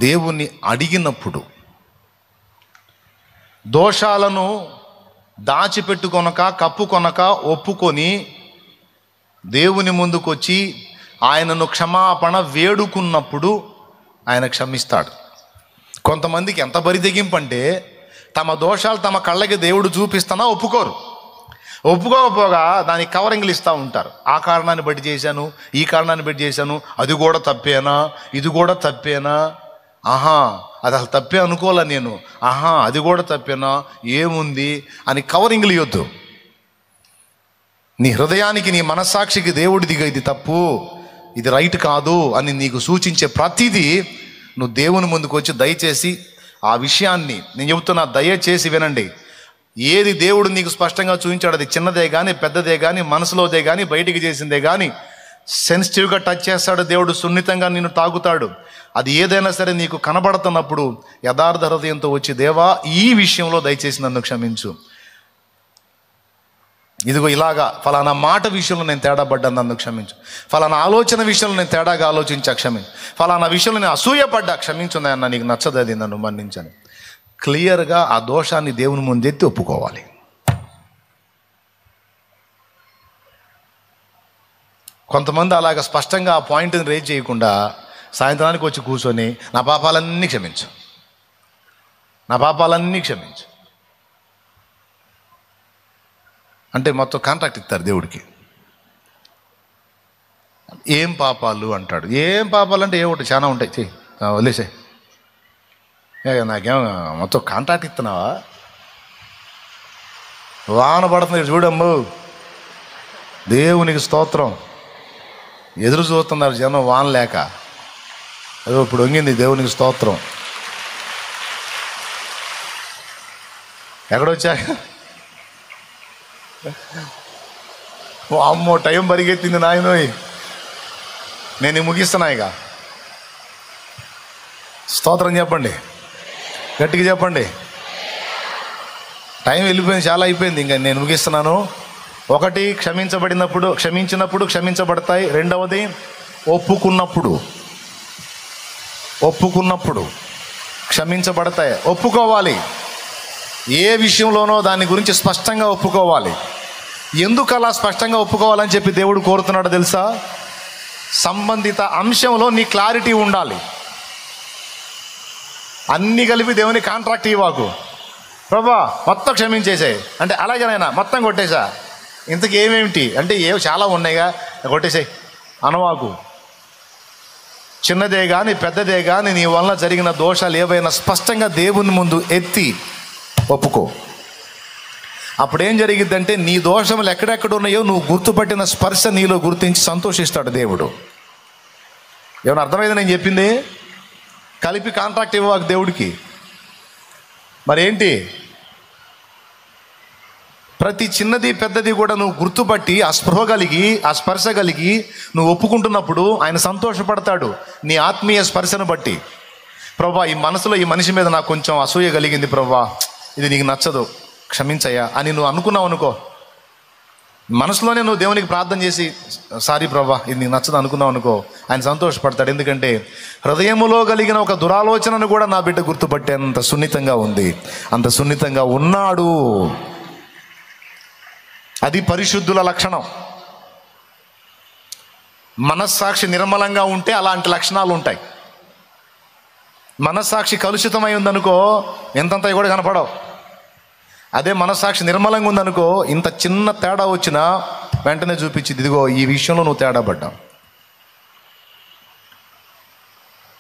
దేవుణ్ణి అడిగినప్పుడు దోషాలను దాచిపెట్టుకొనక కప్పుకొనక ఒప్పుకొని దేవుని ముందుకొచ్చి ఆయనను క్షమాపణ వేడుకున్నప్పుడు ఆయన క్షమిస్తాడు. కొంతమందికి ఎంత బరిదెగింపు అంటే తమ దోషాలు తమ కళ్ళకి దేవుడు చూపిస్తున్నా ఒప్పుకోరు. ఒప్పుకోకపోగా దానికి కవరింగ్లు ఇస్తూ ఉంటారు. ఆ కారణాన్ని బట్టి చేశాను, ఈ కారణాన్ని బట్టి చేశాను, అది కూడా తప్పేనా, ఇది కూడా తప్పేనా, ఆహా అది అసలు తప్పే అనుకోలే నేను, ఆహా అది కూడా తప్పేనా, ఏముంది అని కవరింగ్లు ఇవ్వద్దు. నీ హృదయానికి నీ మనస్సాక్షికి దేవుడిదిగా ఇది తప్పు, ఇది రైట్ కాదు అని నీకు సూచించే ప్రతిదీ నువ్వు దేవుని ముందుకు వచ్చి దయచేసి ఆ విషయాన్ని నేను చెబుతున్నా, దయచేసి వినండి. ఏది దేవుడు నీకు స్పష్టంగా చూపించాడు, అది చిన్నదే కానీ పెద్దదే కానీ మనసులోదే కానీ బయటికి చేసిందే కానీ సెన్సిటివ్గా టచ్ చేస్తాడు దేవుడు, సున్నితంగా నిన్ను తాగుతాడు. అది ఏదైనా సరే నీకు కనబడుతున్నప్పుడు యథార్థ హృదయంతో వచ్చి, దేవా ఈ విషయంలో దయచేసి నన్ను క్షమించు, ఇదిగో ఇలాగా ఫలానా మాట విషయంలో నేను తేడా పడ్డాను నన్ను క్షమించు, ఫలానా ఆలోచన విషయంలో నేను తేడాగా ఆలోచించా క్షమించు, ఫలానా విషయంలో నేను అసూయపడ్డా క్షమించు నాయన, నీకు నచ్చదు అది నన్ను మన్నించని క్లియర్గా ఆ దోషాన్ని దేవుని ముందెత్తి ఒప్పుకోవాలి. కొంతమంది అలాగ స్పష్టంగా ఆ పాయింట్ని రేజ్ చేయకుండా సాయంత్రానికి వచ్చి కూర్చొని నా పాపాలన్నీ క్షమించు, నా పాపాలన్నీ క్షమించు అంటే మొత్తం కాంట్రాక్ట్ ఇస్తారు దేవుడికి. ఏం పాపాలు అంటాడు. ఏం పాపాలు అంటే ఏమిటి, చాలా ఉంటాయి, చెయ్యి వదిలేసే, నాకేం మొత్తం కాంట్రాక్ట్ ఇస్తున్నావా, వాన పడుతుంది చూడమ్ము, దేవునికి స్తోత్రం, ఎదురు చూస్తున్నారు జనం వాన లేక, అదో ఇప్పుడు వంగింది దేవునికి స్తోత్రం. ఎక్కడొచ్చా, అమ్మో టైం పరిగెత్తింది నాయనోయ్, నేను ముగిస్తున్నా ఇక. స్తోత్రం చెప్పండి, గట్టిగా చెప్పండి. టైం వెళ్ళిపోయింది, చాలా అయిపోయింది, ఇంకా నేను ముగిస్తున్నాను. ఒకటి క్షమించినప్పుడు క్షమించబడతాయి. రెండవది ఒప్పుకున్నప్పుడు క్షమించబడతాయి. ఒప్పుకోవాలి, ఏ విషయంలోనో దాని గురించి స్పష్టంగా ఒప్పుకోవాలి. ఎందుకు అలా స్పష్టంగా ఒప్పుకోవాలని చెప్పి దేవుడు కోరుతున్నాడో తెలుసా? సంబంధిత అంశంలో నీ క్లారిటీ ఉండాలి. అన్నీ కలిపి దేవుని కాంట్రాక్ట్ ఇవ్వకు, ప్రభా మొత్తం క్షమించేసాయి అంటే అలాగేనైనా మొత్తం కొట్టేసా, ఇంతకు ఏమేమిటి అంటే చాలా ఉన్నాయిగా కొట్టేసాయి అనవాకు. చిన్నదే కానీ పెద్దదే కానీ నీ వలన జరిగిన దోషాలు ఏవైనా స్పష్టంగా దేవుని ముందు ఎత్తి ఒప్పుకో. అప్పుడేం జరిగిద్దంటే నీ దోషములు ఎక్కడెక్కడ ఉన్నాయో నువ్వు గుర్తుపట్టిన స్పర్శ నీలో గుర్తించి సంతోషిస్తాడు దేవుడు. ఏమైనా అర్థమైంది నేను చెప్పింది? కలిపి కాంట్రాక్ట్ ఇవ్వకు దేవుడికి. మరేంటి, ప్రతి చిన్నది పెద్దది కూడా నువ్వు గుర్తుపట్టి ఆ స్పృహ కలిగి ఆ స్పర్శ కలిగి నువ్వు ఒప్పుకుంటున్నప్పుడు ఆయన సంతోషపడతాడు నీ ఆత్మీయ స్పర్శను బట్టి. ప్రభా ఈ మనసులో ఈ మనిషి మీద నాకు కొంచెం అసూయ కలిగింది ప్రభా, ఇది నీకు నచ్చదు క్షమించయ్యా అని నువ్వు అనుకున్నావు అనుకో, మనసులోనే నువ్వు దేవునికి ప్రార్థన చేసి సారీ ప్రభా ఇది నీకు నచ్చదు అనుకున్నావు అనుకో, ఆయన సంతోషపడతాడు. ఎందుకంటే హృదయములో కలిగిన ఒక దురాలోచనను కూడా నా బిడ్డ గుర్తుపట్టే అంత సున్నితంగా ఉంది, అంత సున్నితంగా ఉన్నాడు. అది పరిశుద్ధుల లక్షణం. మనస్సాక్షి నిర్మలంగా ఉంటే అలాంటి లక్షణాలు ఉంటాయి. మనస్సాక్షి కలుషితమై ఉందనుకో ఎంతంత కూడా కనపడవు. అదే మనస్సాక్షి నిర్మలంగా ఉందనుకో ఇంత చిన్న తేడా వచ్చినా వెంటనే చూపించింది, ఇదిగో ఈ విషయంలో నువ్వు తేడా పడ్డావు.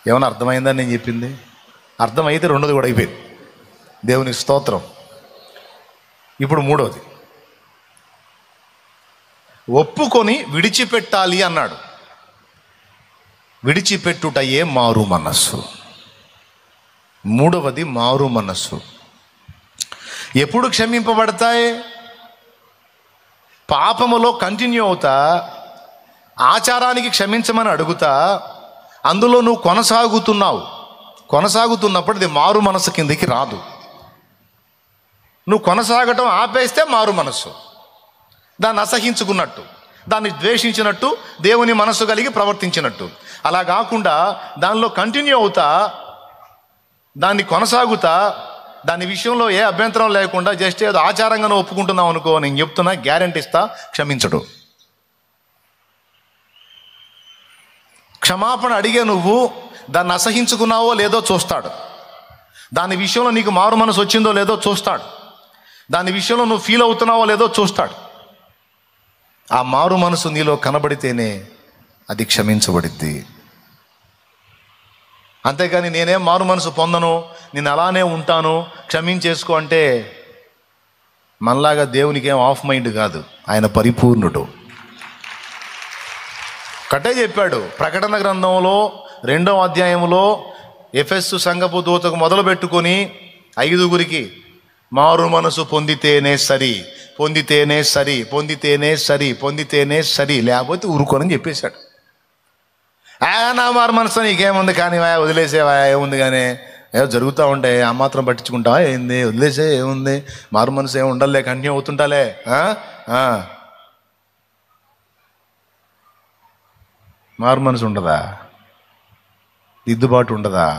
ఏమైనా అర్థమైందని నేను చెప్పింది? అర్థమైతే రెండోది కూడా అయిపోయింది, దేవునికి స్తోత్రం. ఇప్పుడు మూడవది, ఒప్పుకొని విడిచిపెట్టాలి అన్నాడు. విడిచిపెట్టుటయే మారు మనస్సు. మూడవది మారు మనస్సు. ఎప్పుడు క్షమింపబడతాయి? పాపములో కంటిన్యూ అవుతా, ఆచారానికి క్షమించమని అడుగుతా, అందులో నువ్వు కొనసాగుతున్నప్పుడు అది మారు మనస్సు కిందికి రాదు. నువ్వు కొనసాగటం ఆపేస్తే మారు మనస్సు. దాన్ని అసహించుకున్నట్టు, దాన్ని ద్వేషించినట్టు, దేవుని మనస్సు కలిగి ప్రవర్తించినట్టు. అలా కాకుండా దానిలో కంటిన్యూ అవుతా దాన్ని కొనసాగుతా దాని విషయంలో ఏ అభ్యంతరం లేకుండా జస్ట్ ఏదో ఆచారంగానే ఒప్పుకుంటున్నావు అనుకో, నేను చెప్తున్నా, గ్యారెంటీ ఇస్తా, క్షమించడు. క్షమాపణ అడిగే నువ్వు దాన్ని అసహించుకున్నావో లేదో చూస్తాడు. దాని విషయంలో నీకు మారు మనసు వచ్చిందో లేదో చూస్తాడు. దాని విషయంలో నువ్వు ఫీల్ అవుతున్నావో లేదో చూస్తాడు. ఆ మారు మనసు నీలో కనబడితేనే అది క్షమించబడిద్ది. అంతేకాని నేనేం మారు మనసు పొందను, నేను అలానే ఉంటాను, క్షమించేసుకో అంటే మనలాగా దేవునికి ఏం ఆఫ్ మైండ్ కాదు, ఆయన పరిపూర్ణుడు. కట్టే చెప్పాడు ప్రకటన గ్రంథంలో 2వ అధ్యాయంలో, ఎఫెసు సంఘపు దూతకు మొదలు పెట్టుకొని 5గురికి మారు మనసు పొందితేనే సరి, పొందితేనే సరి, పొందితేనే సరి, పొందితేనే సరి, లేకపోతే ఊరుకోనని చెప్పేశాడు. నా మారు మనసు నీకేముంది కానీ వదిలేసేవా, ఏముంది కానీ ఏదో జరుగుతూ ఉంటాయి, ఆ మాత్రం పట్టించుకుంటావా ఏంది, వదిలేసే ఏముంది, మారు మనసు ఏమి ఉండలే, కంటిన్యూ అవుతుంటాలే. మారు మనసు ఉండదా, దిద్దుబాటు ఉండదా,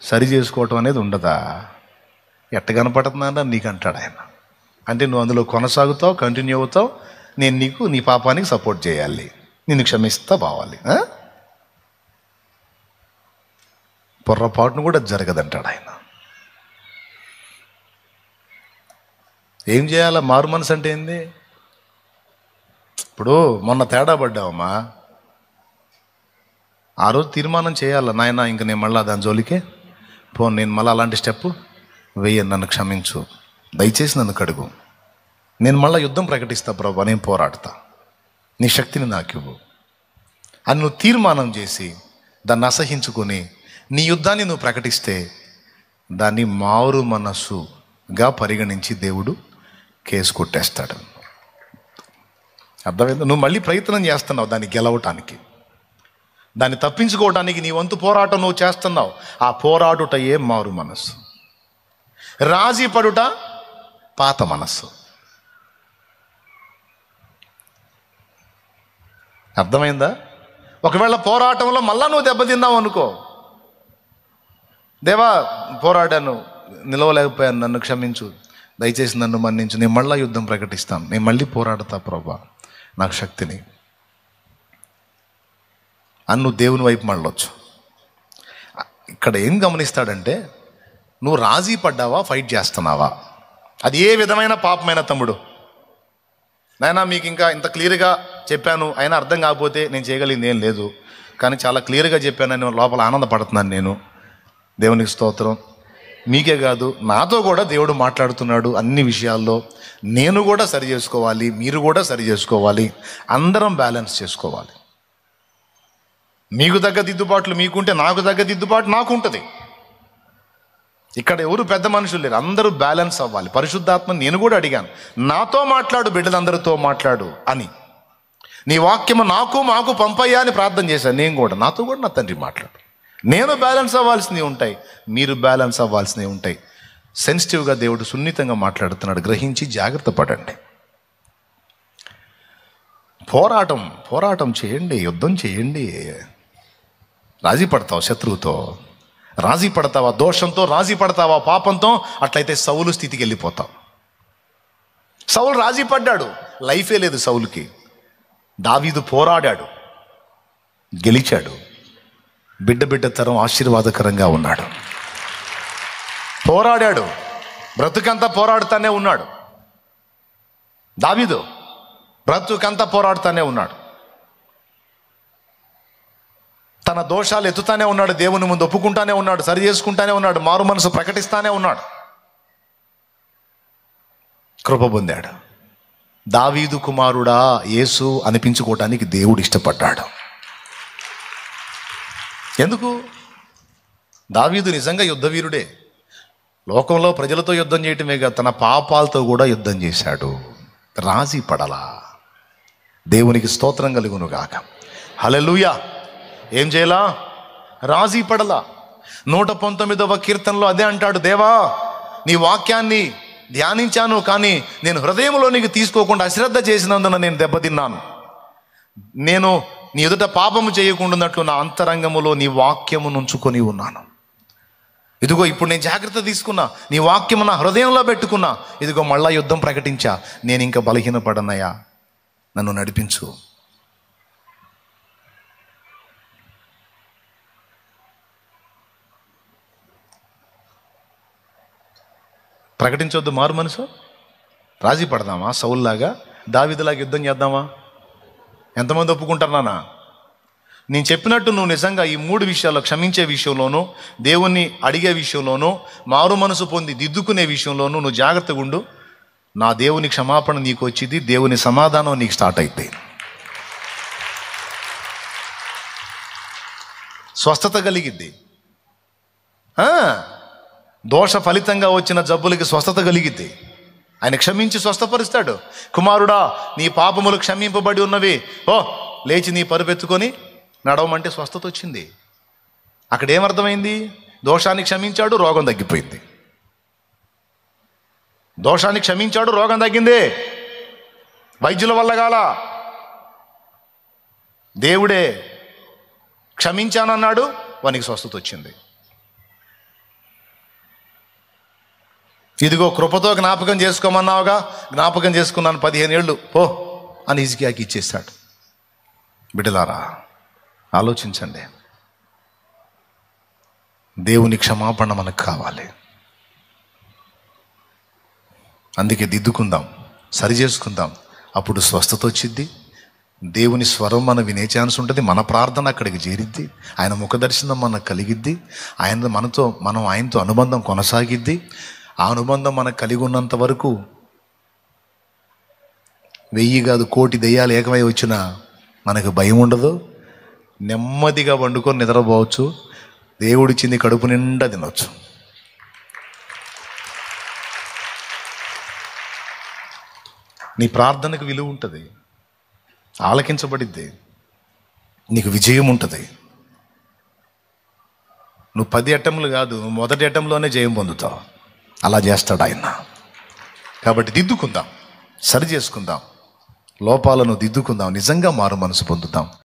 సరి చేసుకోవటం అనేది ఉండదా, ఎట్ట కనపడుతుందా నీకు అంటాడు ఆయన. అంటే నువ్వు అందులో కొనసాగుతావు, కంటిన్యూ అవుతావు, నేను నీకు నీ పాపానికి సపోర్ట్ చేయాలి, నిన్ను క్షమిస్తా పోవాలి. పొర్రపాటును కూడా జరగదంటాడు ఆయన. ఏం చేయాలా మారు మనసు అంటే ఏంది? ఇప్పుడు మొన్న తేడా పడ్డావమ్మా, ఆ రోజు తీర్మానం చేయాల, నాయన ఇంక నేను మళ్ళీ దాని జోలికే నేను మళ్ళీ అలాంటి స్టెప్ వేయను, నన్ను క్షమించు, దయచేసి నన్ను కడుగు, నేను మళ్ళీ యుద్ధం ప్రకటిస్తా ప్రభా, నేను పోరాడతా, నీ శక్తిని నాకు ఇవ్వు అని నువ్వు తీర్మానం చేసి దాన్ని అసహించుకొని నీ యుద్ధాన్ని నువ్వు ప్రకటిస్తే దాన్ని మారు మనస్సుగా పరిగణించి దేవుడు కేసు కొట్టేస్తాడు. అర్థమైందా? నువ్వు మళ్ళీ ప్రయత్నం చేస్తున్నావు దాన్ని గెలవటానికి, దాన్ని తప్పించుకోవడానికి నీ వంతు పోరాటం నువ్వు చేస్తున్నావు. ఆ పోరాడుట ఏ మారు మనస్సు, రాజీ పడుట పాత మనస్సు. అర్థమైందా? ఒకవేళ పోరాటంలో మళ్ళా నువ్వు దెబ్బతిన్నావు అనుకో, దేవా పోరాడాను, నిలవలేకపోయాను, నన్ను క్షమించు, దయచేసి నన్ను మన్నించు, నేను మళ్ళీ యుద్ధం ప్రకటిస్తాను, నేను మళ్ళీ పోరాడతా ప్రభా, నాకు శక్తిని అని నువ్వు దేవుని వైపు మళ్ళొచ్చు. ఇక్కడ ఏం గమనిస్తాడంటే, నువ్వు రాజీ పడ్డావా, ఫైట్ చేస్తున్నావా, అది ఏ విధమైన పాపమైన తమ్ముడు. నాయనా మీకు ఇంకా ఇంత క్లియర్గా చెప్పాను, అయినా అర్థం కాకపోతే నేను చేయగలిగింది ఏం లేదు, కానీ చాలా క్లియర్గా చెప్పాను, లోపల ఆనందపడుతున్నాను నేను. దేవునికి స్తోత్రం. మీకే కాదు నాతో కూడా దేవుడు మాట్లాడుతున్నాడు అన్ని విషయాల్లో. నేను కూడా సరి చేసుకోవాలి, మీరు కూడా సరి చేసుకోవాలి, అందరం బ్యాలెన్స్ చేసుకోవాలి. మీకు తగ్గ దిద్దుబాట్లు మీకుంటే నాకు తగ్గ దిద్దుబాటు నాకు ఉంటుంది. ఇక్కడ ఎవరు పెద్ద మనుషులు లేరు, అందరూ బ్యాలెన్స్ అవ్వాలి. పరిశుద్ధాత్మ నేను కూడా అడిగాను, నాతో మాట్లాడు, బిడ్డలందరితో మాట్లాడు అని. నీ వాక్యము నాకు మాకు పంపయ్యా అని ప్రార్థన చేశాను. నేను కూడా నాతో కూడా నా తండ్రి మాట్లాడు. నేను బ్యాలెన్స్ అవ్వాల్సినవి ఉంటాయి, మీరు బ్యాలెన్స్ అవ్వాల్సినవి ఉంటాయి. సెన్సిటివ్గా దేవుడు సున్నితంగా మాట్లాడుతున్నాడు, గ్రహించి జాగ్రత్త పడండి. పోరాటం చేయండి, యుద్ధం చేయండి. రాజీ పడతావు శత్రువుతో, రాజీ పడతావా దోషంతో, రాజీ పడతావా పాపంతో, అట్లయితే సౌలు స్థితికి వెళ్ళిపోతావు. సౌలు రాజీ పడ్డాడు, లైఫే లేదు సౌలుకి. దావీదు పోరాడాడు, గెలిచాడు, బిడ్డ తరం ఆశీర్వాదకరంగా ఉన్నాడు. పోరాడాడు, బ్రతుకంతా పోరాడుతానే ఉన్నాడు. దావీదు బ్రతుకంతా పోరాడుతానే ఉన్నాడు, తన దోషాలు ఎత్తుతానే ఉన్నాడు, దేవుని ముందు ఒప్పుకుంటానే ఉన్నాడు, సరి చేసుకుంటానే ఉన్నాడు, మారు మనసు ప్రకటిస్తానే ఉన్నాడు, కృప పొందాడు. దావీదు కుమారుడా యేసు అనిపించుకోవటానికి దేవుడు ఇష్టపడ్డాడు. ఎందుకు? దావీదు నిజంగా యుద్ధవీరుడే. లోకంలో ప్రజలతో యుద్ధం చేయటమే కాదు, తన పాపాలతో కూడా యుద్ధం చేశాడు. రాజీ పడలా. దేవునికి స్తోత్రం కలుగును గాక. హల్లెలూయా. ఏం చేయాలా? రాజీ పడలా. 119వ కీర్తనలో అదే అంటాడు, దేవా నీ వాక్యాన్ని ధ్యానించాను, కానీ నేను హృదయంలోనికి తీసుకోకుండా అశ్రద్ధ చేసినందున నేను దెబ్బతిన్నాను. నేను నీ ఎదుట పాపము చేయకుండాన్నట్లు నా అంతరంగములో నీ వాక్యము నుంచుకొని ఉన్నాను. ఇదిగో ఇప్పుడు నేను జాగ్రత్త తీసుకున్నా, నీ వాక్యం నా హృదయంలో పెట్టుకున్నా, ఇదిగో మళ్ళా యుద్ధం ప్రకటించా, నేను ఇంకా బలహీనపడనయ్యా, నన్ను నడిపించు. ప్రకటించొద్దు మారు మనసు? రాజీ పడదామా? సౌల్లాగా, దావీదులాగా యుద్ధం చేద్దామా? ఎంతమంది ఒప్పుకుంటారు నాన్న? నేను చెప్పినట్టు నువ్వు నిజంగా ఈ 3 విషయాల్లో, క్షమించే విషయంలోనూ, దేవుణ్ణి అడిగే విషయంలోనూ, మారు మనసు పొంది దిద్దుకునే విషయంలోనూ నువ్వు జాగ్రత్తగా ఉండు. నా దేవుని క్షమాపణ నీకు వచ్చింది, దేవుని సమాధానం నీకు స్టార్ట్ అయిపోయి, స్వస్థత కలిగిద్ది. దోష ఫలితంగా వచ్చిన జబ్బులకి స్వస్థత కలిగిద్ది. ఆయన క్షమించి స్వస్థపరుస్తాడు. కుమారుడా, నీ పాపములు క్షమింపబడి ఉన్నవి, ఓ లేచి నీ పరుపెత్తుకొని నడవమంటే స్వస్థత వచ్చింది. అక్కడ ఏమర్థమైంది? దోషాన్ని క్షమించాడు, రోగం తగ్గిపోయింది. దోషాన్ని క్షమించాడు, రోగం తగ్గింది. వైద్యుల వల్ల కాల, దేవుడే క్షమించానన్నాడు, వానికి స్వస్థత వచ్చింది. ఇదిగో కృపతో జ్ఞాపకం చేసుకోమన్నావుగా, జ్ఞాపకం చేసుకున్నాను, 15 ఏళ్ళు పో అని హిజ్కియాకి ఇచ్చేశాడు. బిడ్డలారా, ఆలోచించండి. దేవుని క్షమాపణ మనకు కావాలి. అందుకే దిద్దుకుందాం, సరి చేసుకుందాం. అప్పుడు స్వస్థత వచ్చిద్ది. దేవుని స్వరం మనం వినే ఛాన్స్ ఉంటుంది. మన ప్రార్థన అక్కడికి చేరిద్ది. ఆయన ముఖదర్శనం మనకు కలిగిద్ది. మనం ఆయనతో అనుబంధం కొనసాగిద్ది. ఆ అనుబంధం మనకు కలిగి ఉన్నంత వరకు 1000 కాదు 1,000,000 దెయ్యాలు ఏకమై వచ్చినా మనకు భయం ఉండదు. నెమ్మదిగా వండుకొని నిద్రపోవచ్చు. దేవుడిచ్చింది కడుపు నిండా తినవచ్చు. నీ ప్రార్థనకు విలువ ఉంటుంది, ఆలకించబడిద్ది, నీకు విజయం ఉంటుంది. నువ్వు 10 అటెంప్ట్లు కాదు, మొదటి అటెంప్ట్లోనే జయం పొందుతావు. అలా చేస్తాడు ఆయన. కాబట్టి దిద్దుకుందాం, సరి చేసుకుందాం, లోపాలను దిద్దుకుందాం, నిజంగా మారు మనసు పొందుతాం.